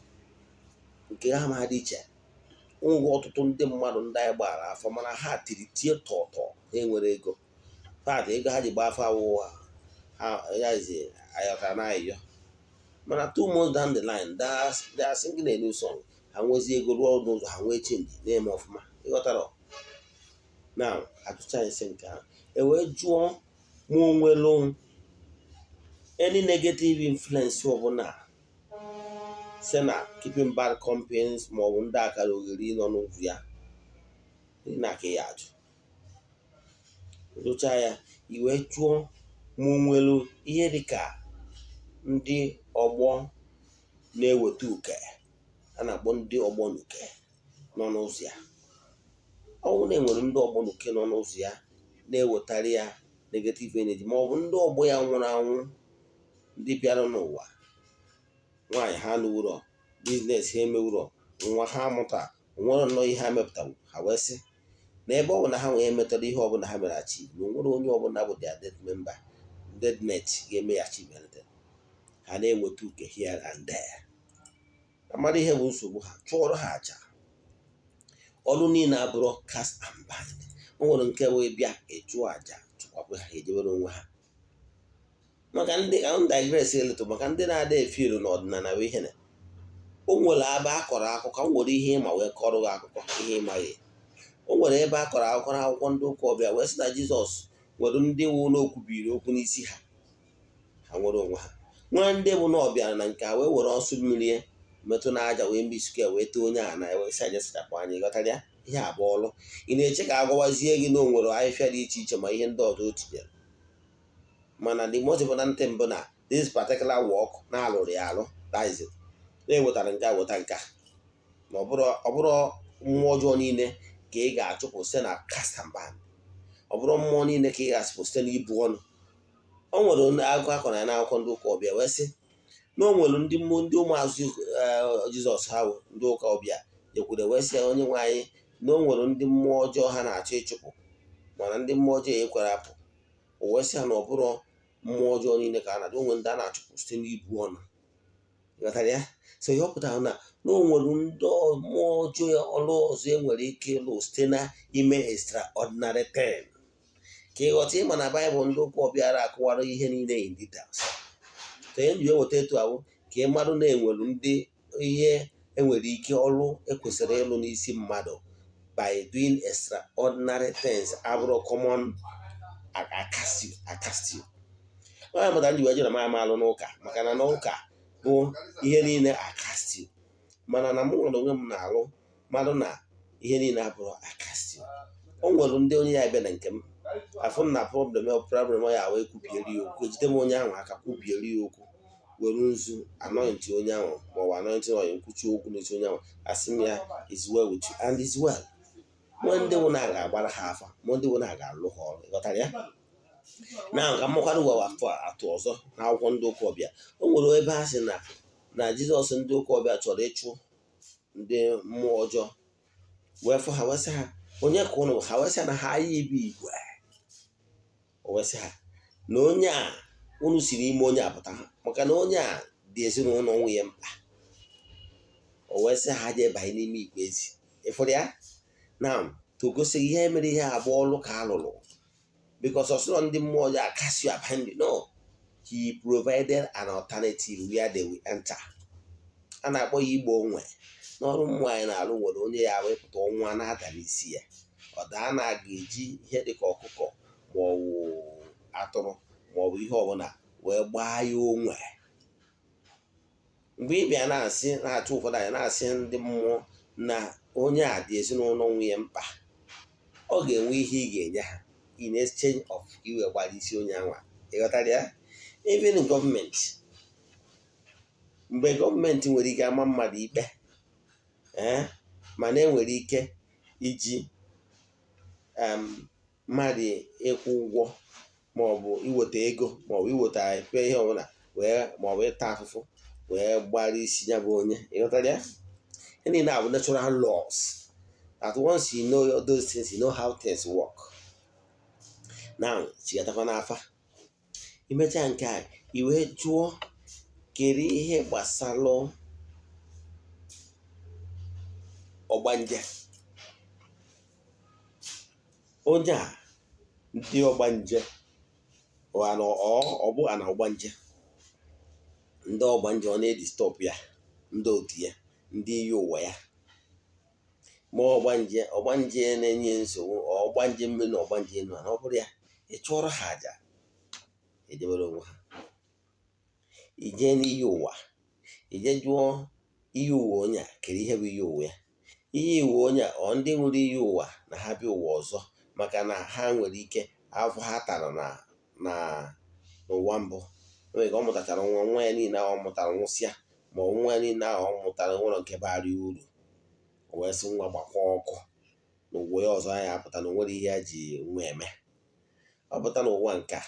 nke ha ma dị iche. Ngwa ọtụtụ ndị mmadụ ndị anyị gbara afọ mana ha tiri tie tọtọ ha enwere ego pat ego ha ji gba afọ awụwa ha yazi ayọta na ayọ mana 2 months down the line they are singing a new song. Ha nwezi ego rụọ ọrụ n'ụzọ, ha nwee chenji na-eme ọfụma. Ịghọtara? Na atụcha isi nke ahụ ewee jụọ ma onwelu any negative influence ọbụla si na keeping bad companies maọbụ ndị akara oghere nọ n'ụzọ ya na-aka ya ajụ. Rụcha ya iwee jụọ ma onwelu ihe dịka ndị ọgbọ na-eweta uke a na-akpọ ndị ọgbọ n'uke nọ n'ụzọ ya. Ọ bụrụ na enwere ndị ọgbọ n'uke nọ n'ụzọ ya na-ewetara ya negative energy maọbụ ndị ọgbọ ya nwụrụ anwụ, ndị bịara n'ụwa, nwaanyị ha n'ụrọ, biznes ha emewụrọ, nwa ha mụta, nwere nnọọ ihe ha mepụtara, ha wee sị na ebe ọ bụ na ha nwee metara ihe ọbụla ha mere achi na onwere onye ọbụla bụ their dead member deadnet ga-eme ya chi melite. Ha na-enweta uke here and there. Amara ihe bụ nsogbu ha, chụọrọ ha aja. Ọrụ niile abụrụ cast and bind. O nwere nke wee bịa ejụọ aja chụkwapụ ha ejewere onwe ha. Maka ndị digress eletụ maka ndị na-ada efielu n'ọdịnala bụ ihe na o nwere ebe a kọrọ akụkọ, o nwere ihe ịma wee kọrọ gị akụkọ ihe ịmaghị. O nwere ebe a kọrọ akụkọ n'akwụkwọ ndị ụka ọbịa wee sị na Jizọs nwere ndị wụ n'okwubiri okwu n'isi ha, ha nwere onwe ha. Nwa ndị bụ na ọbịara na nke a wee were ọsụ mmiri metụ n'aja wee mbisuke wee tee onye a na wee sị aja sachapụ anya. Ịghọtara ya? Ihe abụọ ọlụ ị na-eche ka agwawazie gị na o nwere ahịfịa dị iche iche ma ihe ndị ọzọ o tinyere. Mana the most important thing bụ na this particular work na-alụrụ ya alụ daizi na-ewetara nke a weta nka na ọ bụrụ mmụọ ọjọọ niile ka ị ga-achụpụ site na cast and bind. Ọ bụrụ mmụọ niile ka ị ga-achụpụ site n'ibu ọnụ. O nwere akụkọ akọrọ ya n'akwụkwọ ndị ụka ọbịa wee sị na o nwere ndị ụmụazụ Jizọs ha bụ ndị ụka ọbịa jekwure wee sị ya onye nwe anyị na o nwere ndị mmụọ ọjọọ ha na-achọ ịchụpụ mana ndị mmụọ ọjọọ ekwere apụ. O wee sị ya na ọ bụrụ mmụọ ọjọọ niile ka a na-achụ, o nwere ndị a na-achụpụ site n'ibu ọnụ. Ịghọtara ya? So ihe ọ pụtara na o nwere ndị mmụọ ọjọọ ọrụ ọzọ enwere ike ịlụ site na ime extraordinary thing. Ka ịghọta ịma na Baịbụl ndị ụka ọbịara akụwara ihe niile in details. So ihe nji eweta etu ahụ ka ị marụ na enwere ndị ihe enwere ike ọrụ ekwesịrị ịlụ n'isi mmadụ by doing extraordinary things abụrụ common akasio. Onye mụtara ndị wee jere ma alụ n'ụka maka na n'ụka bụ ihe niile akastiu, mana na mụ nwere onwe m na-alụ mmadụ na ihe niile abụrụ akastiu. O nwere ndị onye ya bịa na nke m afụ m na problem ya wee kwubieri ya okwu, ejide m onye ahụ aka kwubieri ya okwu, were nzu anọghị onye ahụ maọbụ anọghị onye nkwuchi okwu n'eti onye ahụ, asị m ya is well with you and is well. Mgbe ndị nwụ na ga-agbara ha afa, mgbe ndị nwụ na ga-alụ ha ọrụ, ịghọtara ya. Na ka mmakwarụ ụwa atụ ọzọ na akwụkwọ ndị ụka ọbịa, o nwere ebe ha sị na Jizọs ndị ụka ọbịa chọrọ ịchụ ndị mmụọ ọjọọ, wee fụ ha wesị ha onye ka ụnụ ha wesị na ha ya ibe igwe, o wesị ha na onye a unu siri ime onye apụta ha maka na onye a dị ezinụlọ nwunye mkpa. O wesị ha jee banye n'ime igwe ezi, ịfụrụ ya na togosighị ihe mere ihe abụọ ọlụ ka alụrụ, because ọsụlọ ndị mmụọ ọjọọ akasị abandon. No, he provided an alternative where they will enter. A na-akpọ ya igbo onwe n'ọrụ mmụọ anyị na-alụ. Nwere onye ya wepụta ọnwa na-ada n'isi ya, ọ daa na ga-eji ihe dịka ọkụkọ maọbụ atụrụ maọbụ ihe ọbụla wee gbaa ya onwe. Mgbe ị bịa na-asị na-achụ ụfọdụ anyị na-asị ndị mmụọ na onye a dị ezinụlọ nwunye mkpa, ọ ga-enwe ihe ị ga-enye ha in exchange of iwe gbara isi onye anwa, ịghọtara ya. Even gọọmenti, mgbe gọọmenti nwere ike ama mmadụ ikpe mana enwere ike iji mmadụ ịkwụ ụgwọ maọbụ iweta ego maọbụ iweta ife ihe ọbụla wee maọbụ ịta afụfụ wee gbara isi ya bụ onye, ịghọtara ya. Ihe niile abụ natural laws that once you know those things, you know how things work. Now chigatakwa n'afa, imechaa nke a iwe jụọ kere ihe gbasalụ ọgbanje. Onye a ndị ọgbanje ọ bụ ana ọgbanje, ndị ọgbanje ọ na-edi stop ya, ndị otu ya, ndị iyi ụwa ya, ma ọgbanje na-enye nsogbu, ọgbanje mmiri na ọgbanje enu ana, ọ bụrụ ya ị chụọrọ ha aja ejebere onwe ha. Ije n'iyi ụwa, ije jụọ iyi ụwa onye a kere ihe bụ iyi ụwa ya. Iyi ụwa onye a ọ ndị nwere iyi ụwa na ha bịa ụwa ọzọ, maka na ha nwere ike afọ ha tara n'ụwa mbụ. Nwere ka ọ mụtachara nwa ya niile ahụ ọ mụtara nwụsịa, ma nwa ya niile ahụ ọ mụtara nwere nke bara uru, o wee sị nwa gbakwa ọkụ n'ụwa ya ọzọ ya apụta na onwere ihe ya ji nwa eme. Ọ pụta n'ụwa nke a,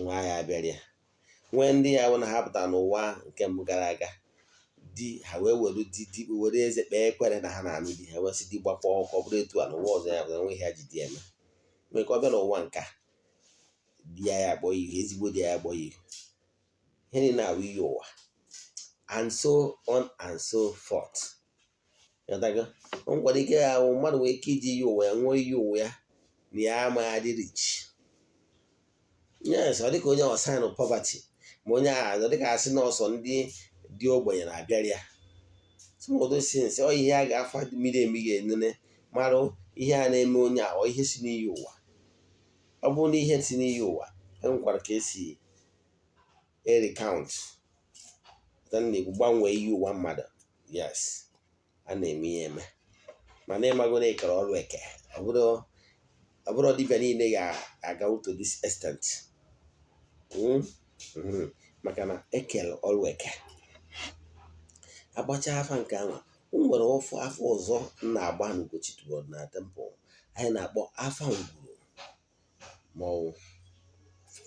nwa ya abịara ya. Nwee ndị ya bụ na ha pụtara n'ụwa nke mbụ gara aga, di ha wee were eze kpee ekwere na ha na-anụ di ha, wee sị di gbakwa ọkụ, ọ bụrụ etu a n'ụwa ọzọ ya pụta nwe ihe ya ji di eme. Nwee ka ọ bịa n'ụwa nke a, di ya ya akpọ ihe, ezigbo di ya akpọ ihe. Ihe niile ahụ iyi ụwa, and so on and so forth. O nkwara ike ya ahụ mmadụ nwee ike iji iyi ụwa ya ṅụọ iyi ụwa ya na ya amaghị adị rich. Yes, ọ dịka onye ọ sign of poverty, ma onye ahụ ọ dịka asị na ọsọ ndị dị ogbenye na-abịara ya. Tụmọdụ sinsi ọ ihe a ga-afa miri emi ga-enene marụ ihe a na-eme onye a, ọ ihe si n'iyi ụwa. Ọ bụrụ na ihe si n'iyi ụwa, enwekwara ka esi recount na-egwu gbanwee iyi ụwa mmadụ. Yes, a na-eme ya eme, mana ịmago na ekere ọrụ eke, ọ bụrụ dibịa niile ga-aga to this extent. Maka na ekele ọrụ eke agbacha afa nke ahụ. O nwere afọ ọzọ na-agba n'Ugochi tubelu na temple anyị na-akpọ afa ngwuru maọbụ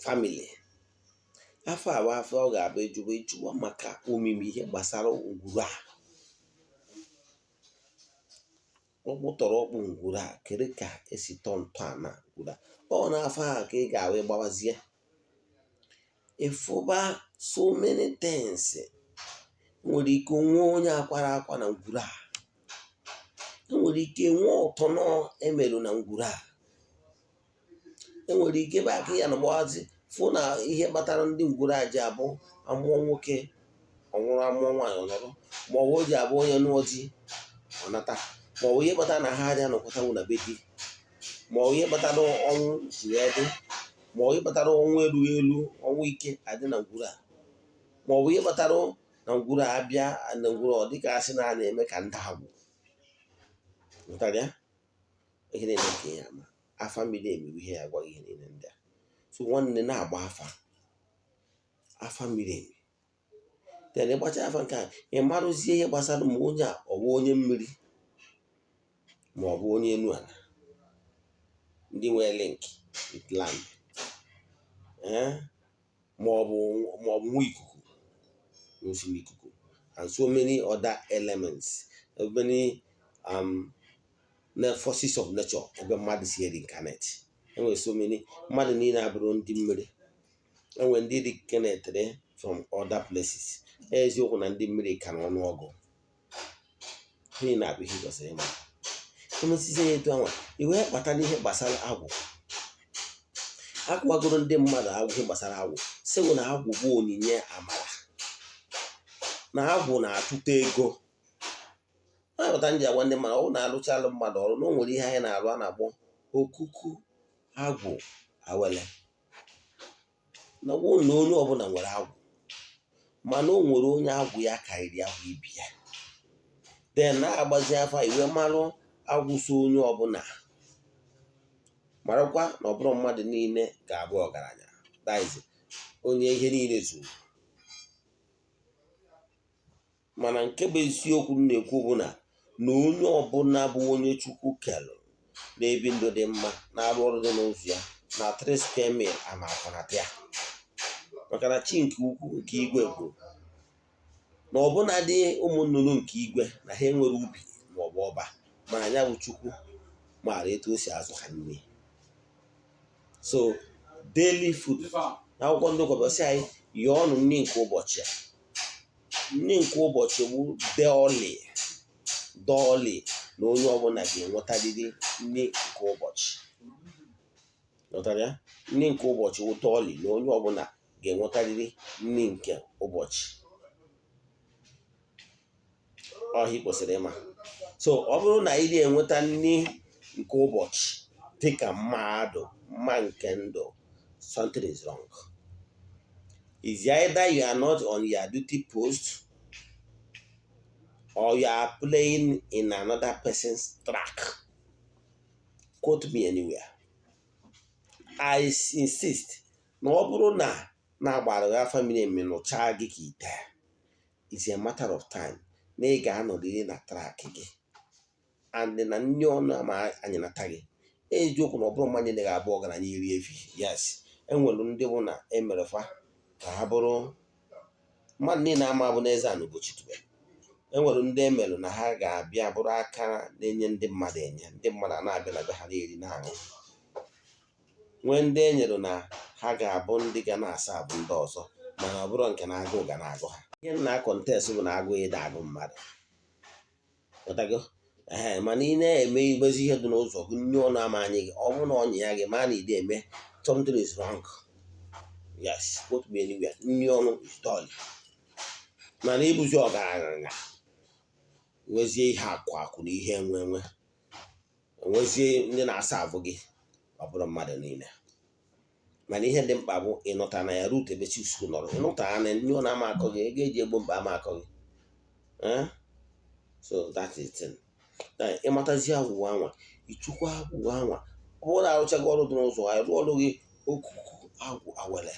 family. Afọ a bụ afọ ọ ga-abụ ejụwa maka omimi ihe gbasara ngwuru a. Ọkpụtọrọ ọkpụ ngwuru a kere ka esi tọọ ntọala ngwuru a. Ọ na-afọ a ka ị ga-awe gbawazie ịfụba so many things. Nwere ike nwee onye akwara akwa na ngwuru a, enwere ike nwee ụtọ nọ emerụ na ngwuru a, enwere ike ebe aka ya na gbawazi fụ na ihe kpatara ndị ngwuru a ji abụ amụọ nwoke ọnwụrụ, amụọ nwaanyị ọnọrọ, ma ọ bụ o ji abụ onye nụọ di ọnata, ma ọ bụ ihe kpatara na ha adịghị anọkọta nwụ na be di, ma ọ bụ ihe kpatara ọnwụ ji wee dị, ma ọ bụ ihe kpatara ọnwụ erughị elu, ọnwụ ike adị na ngwuru a. ma ọ bụ ihe kpatara na ngwuru abịa na ngwuru ọ dịka asị na a na-eme ka ndị agwụ pụtara ya ihe niile nke ya ma afa miri emi ihe ya gwaghị ihe niile ndị a. So nwanne na-agba afa miri emi then ịgbacha afa nke a ị marụzie ihe gbasara ma onye a ọ bụ onye mmiri ma ọ bụ onye enu ala, ndị nwere link with land, ma ọ bụ nwa ikuku n'usoro ikuku and so many other elements, many forces of nature ebe mmadụ si reincarnate. Enwere so many mmadụ niile abụrụ ndị mmiri, enwere ndị reincarnated from other places. Eziokwu na ndị mmiri ka n'ọnụọgụ ihe na-abụ ihe gosiri ịma emesizie ya etu anwa iwee kpata n'ihe gbasara agwụ. Akwụwagoro ndị mmadụ agwụ ihe gbasara agwụ sịgụ na agwụ bụ onyinye amara, na agwụ na-atụta ego. Ọpụta nji agwa ndị mmadụ ọ na-alụchalụ mmadụ ọrụ na o nwere ihe anyị na-arụ a na-akpọ okuku agwụ awele, na onye ọbụla nwere agwụ mana o nwere onye agwụ ya karịrị agwụ ibi ya, then na-agbazi afa iwe marụ agwụ so onye ọbụla, marakwa na ọ bụrụ mmadụ niile ga-abụ ọgaranya, daizi onye ihe niile zuru. Mana nke bụ eziokwu na-ekwu bụ na onye ọbụla bụ onye Chukwu kelụ na-ebi ndụ dị mma na-arụ ọrụ dị n'ụzọ ya na 3 square mil amakanata ya, maka na chi nke ukwu nke igwe bụ na ọbụna dị ụmụ nnụnụ nke igwe na ha enwere ubi maọbụ ọba, mana ya bụ Chukwu maara etu o si azụ ha nne. So daily food na akwụkwọ ndị ụkọbọsị anyị yọọ ọnụ nri nke ụbọchị a. Nri nke ụbọchị bụ dọọlị na onye ọbụla ga-enwetarịrị nri nke ụbọchị. Nri nke ụbọchị bụ dọọlị na onye ọbụla ga-enwetarịrị nri nke ụbọchị. Ọhị kwesịrị ịma. So ọ bụrụ na ị na-enweta nri nke ụbọchị dịka mma nke ndụ, something is wrong. Is either you are not on your duty post or you are playing in another person's track. Quote me anywhere. I insist na ọ bụrụ na agbara ya family emenụchaa gị ka ite, it's a matter of time na ị ga-anọdịrị na track gị and na nri ọnụ ama anyị nata gị. Eziokwu na ọ bụrụ mmanya na ga-abụ ọgaranya iri efi, yes, enwere ndị bụ na emerefa ka ha bụrụ mmadụ niile ama bụ na Eze-Ana Ugochi tubelu. Enwere ndị emelụ na ha ga-abịa bụrụ aka na-enye ndị mmadụ enye, ndị mmadụ na-abịa na be ha na-eri na-aṅụ. Nwee ndị enyere na ha ga-abụ ndị ga na-asa abụ ndị ọzọ, mana ọ bụrụ nke na-agụụ ga na-agụ ha. Ihe na-akọntest bụ na agụ ịda agụ mmadụ. Mana ị na-eme ibezi ihe dị n'ụzọ gị nri ọnụ ama anyị gị, ọ bụrụ na ọnya ya gị ma na ide eme something is wrong. Yes, quote me anywhere. Nri ọnụ is dull. Mana ịbụzi ọgaranya nwezie ihe akụ na ihe enwe enwezie ndị na-asa abụ gị, ọ bụrụ mmadụ niile. Mana ihe dị mkpa bụ ịnụta na ya rut ebe Chisu nọrọ, ịnụta na nri ọnụ ama akọ gị, ego eji egbo mba ama akọ gị. So that is it. Ịmatazi agwụgwọ anwa, ịchukwa agwụgwọ anwa. Ọ bụrụ na arụchaghị ọrụ dị n'ụzọ ha rụọ ọrụ gị okuku agwụ awele,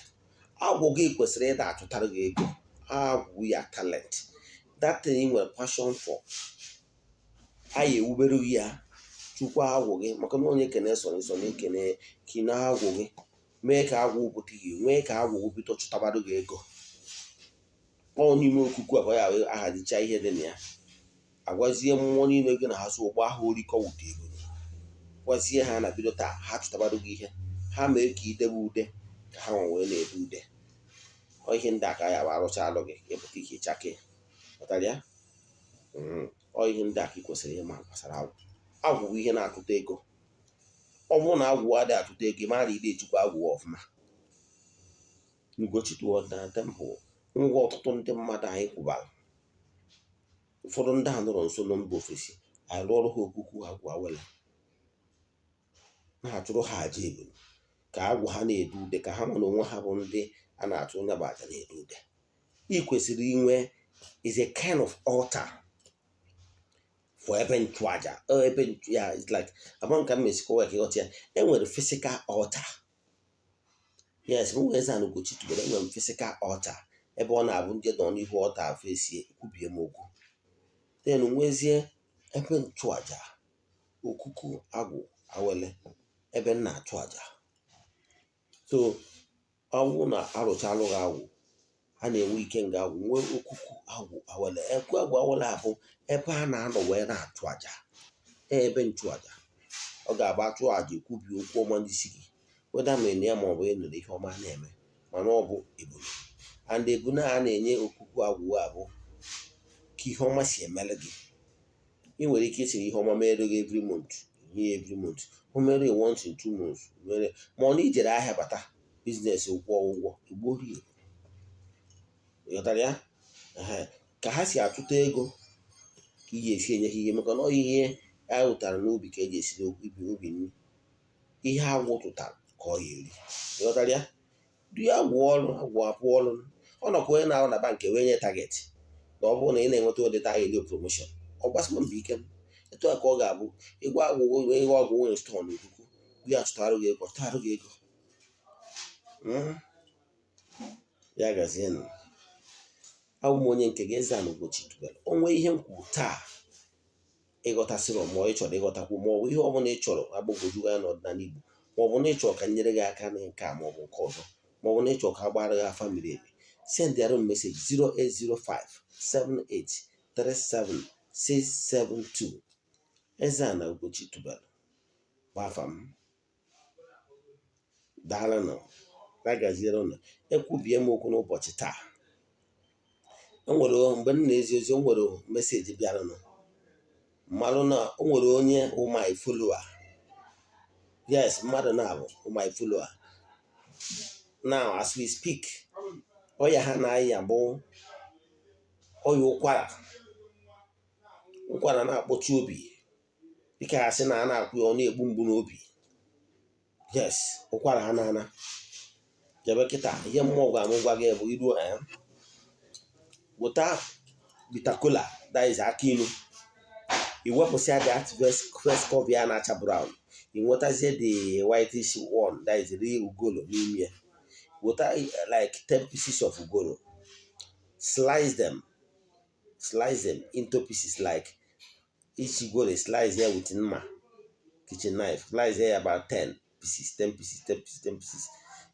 agwụ gị kwesịrị ịda achụtara gị ego. Agwụ ya talent, that thing ị nwere passion for, anyị ewubere gị ya. Chukwa agwụ gị maka na onye kene so na-ekene kine agwụ gị, mee ka agwụ pụta gị, nwee ka agwụ bido chụtabara gị ego. Ọ n'ime okuku abụọ ya ahazicha ihe dị na ya, agwazie mmụọ niile gị na ha so ụgbọ ahụ orikọ wute ego, gwazie ha na bido taa ha chụtabara gị ihe, ha mee ka idebe ude ka ha wee na-ede ude. Ọ ihe ndị a ka ya bụ arụcha alụ gị ịpụta ike ịchake pụtara ya. Ọ ihe ndị a ka ị kwesịrị ịma gbasara agwụ. Agwụ bụ ihe na-atụta ego. Ọ bụrụ na agwụ adịghị atụta ego, mara ide echukwa agwụ ọfụma. Ugochi na tempụl ngwa ọtụtụ ndị mmadụ anyị kwụbara, ụfọdụ ndị a nọrọ nso na mba ofesi, anyị rụọ ọrụ ha okuku agwụ awele, na-achụrụ ha aja ebulu ka agwụ ha na-edu ude, ka ha nọ n'onwe ha bụ ndị a na-achụ onye bụ aja na-edu ude. ị kwesịrị inwe is a kind of altar for ebe nchụaja. Yeah, it's like abụọ nka m mesikọwa ka ịghọta ya. Enwere physical altar. Yes, m nwere Eze-Ana Ugochi tubelu, enwere m physical altar ebe ọ na-abụ ndị nọ n'ihu altar afọ esie kwubie m okwu. Then nwezie ebe nchụaja okuku agwụ awele ebe m na-achụ aja. So ọwụ na arụchalụ gị agwụ, a na-enwe ike nga agwụ nwee okuku agwụ awele. Ekwu agwụ awele abụ ebe a na-anọ wee na-achụ aja, ebe nchụaja. Ọ ga-abụ achụ aja ekwubi okwu ọma ndị isi gị, weda ma ị na ya ma ọ bụ ịnụrụ ihe ọma na-eme, mana ọ bụ ebule. And ebule a na-enye okuku agwụ abụ ka ihe ọma si emele gị. Ị nwere ike isiri ihe ọma mere gị every month, nye every month. O mere once in 2 months, mere ma ọ na ijere ahịa bata biznes ụgwọ ụgwọ igborie. Ịghọtara ya? Ka ha si atụta ego ka ị ga-esi enye ha ihe, maka na ihe a wụtara n'ubi ka eji esiri ubi nri. Ihe agwụ tụtara ka ọ ga-eri. Ịghọtara ya? Du ya agwụ ọrụ, agwụ apụ ọrụ. Ọ nọkwa onye na-ahụ na bank wee nye target na ọ bụrụ na ị na-enweta ụdị target promotion, ọ gbasịkwa mbọ ike. Etu a ka ọ ga-abụ ịgwa agwụ ihe ọgwụ nwere stọọ n'ikuku, ya chụtarụ gị ego, chụtarụ gị ego. Ya gazienụ. Abụ m onye nke gị, Eze-Ana Ugochi tubelu. O nwee ihe m kwuru taa ịghọtasịrị ma ọ ị chọrọ ịghọtakwu, ma ọ bụ ihe ọbụla ị chọrọ agbagwoju ya n'ọdịnala Igbo, ma ọ bụ na ị chọrọ ka nyere gị aka na nke a ma ọ bụ nke ọzọ, ma ọ bụ na ị chọrọ ka agbara gị afa miri emi, sendịara m meseji 08057837672. Eze-Ana Ugochi tubelu bụ afa m. Daalụnụ. Na-agaziere ụnụ. Ekwubie m okwu n'ụbọchị taa. O nwere mgbe m na-ezi ozi, o nwere meseji bịaranụ mmalụ na o nwere onye my follower. Yes, mmadụ na-abụ my follower. Now as we speak, ọya ha na-aya bụ ọya ụkwara na-akpọchi obi, dịka ha sị na a na-akwụ ya ọ na-egbu mgbu n'obi. Yes, ụkwara ha na-ana jebe kịta. Ihe mmụọ gwa m gwa gị bụ iruo wụta bitter kola, that is aki ilu. Iwepụsịa that first cover ya na-acha brown, inwetazie the whitish one, that is real ugolo n'ime ya. Wụta like 10 pieces of ugolo, slice them into pieces. Like each ugolo slice there with mma, kitchen knife, slice there about 10 pieces.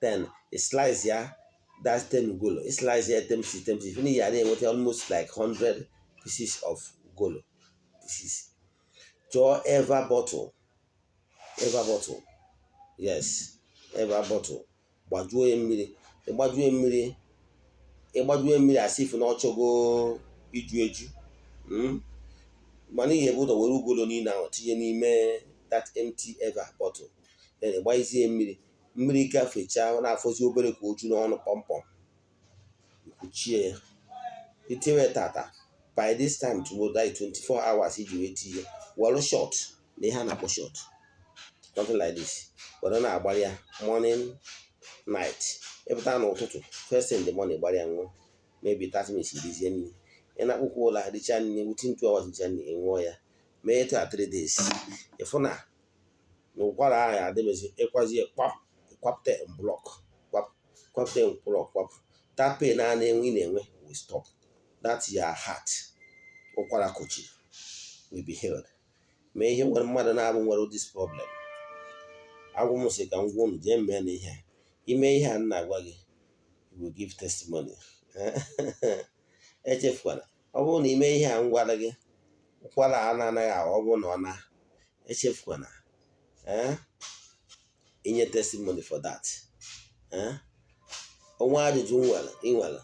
Then a slice here, that's 10 ugolo. A slice here 10 pieces. Finish here, with almost like 100 pieces of ugolo pieces. Draw ever bottle. Yes, ever bottle. Gbajuo mmiri as if na ọchọgo iju eju. Mana ihe bụ ụzọ were ugolo niile ahụ tinye n'ime that empty ever bottle. Then ịgbazie mmiri gafechaa, na-afọzi obere ka oju n'ọnụ pọmpọm. Ikwuchie ya. Itiwe tata. By this time tomorrow, that 24 hours iji wee tinye. Well short. Na ihe a na-akpọ short. Something like this. Were na-agbara ya morning, night. Ịpụta n'ụtụtụ, first thing in the morning gbara ya ṅụọ. Maybe 30 minutes irizie nri. Ị na-akpụkwa ụlọ richa nri within 2 hours richa nri, ṅụọ ya. Mee it 3 days. Ịfụ na ụkwara ahụ adịmezi, ịkwazie kwapụta blọk. That pain na-enwe ị na-enwe will stop. That's your heart. Ụkwara kochiri will be healed. Mee ihe nwere mmadụ na-abụ nwere this problem. Agwụ m sị ka m gwa unu jee mee na ihe. Ime ihe a na-agwa gị, you will give testimony. Echefukwana, ọ bụrụ na ime ihe a m gwara gị, ụkwara a na-anaghị ahụ, ọ bụrụ na ọ na, echefukwana inye testimony for that. Onwe ajụjụ ị nwere,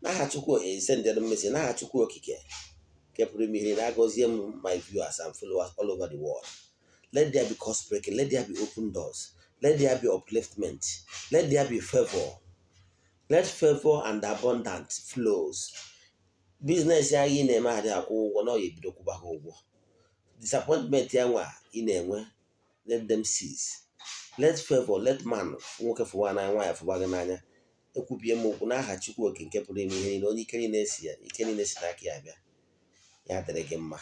n'aha Chukwu sendere mmesi, n'aha Chukwu okike nke pụrụ ime ihe, na-agọzie m my viewers and followers all over the world. Let there be curse breaking, let there be open doors, let there be upliftment, let there be favor. Let favor and abundance flows. Business ya ị na-eme adị akwụ ụgwọ, na ọ ebido kwụba ha ụgwọ. Disappointment ya nwa ị na-enwe, let them cease. Let favor, let man, nwoke fụwa n'anya, nwaanyị fụwa gị n'anya, ekwubie m okwu n'aha Chukwu oke nke pụrụ ime ihe niile, onye ike niile si n'aka ya bịa. Ya dịrị gị mma,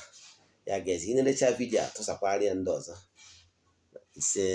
ya ga-ezi ị na-erecha vidiyo a tụsakwara ya ndị ọzọ. Ise.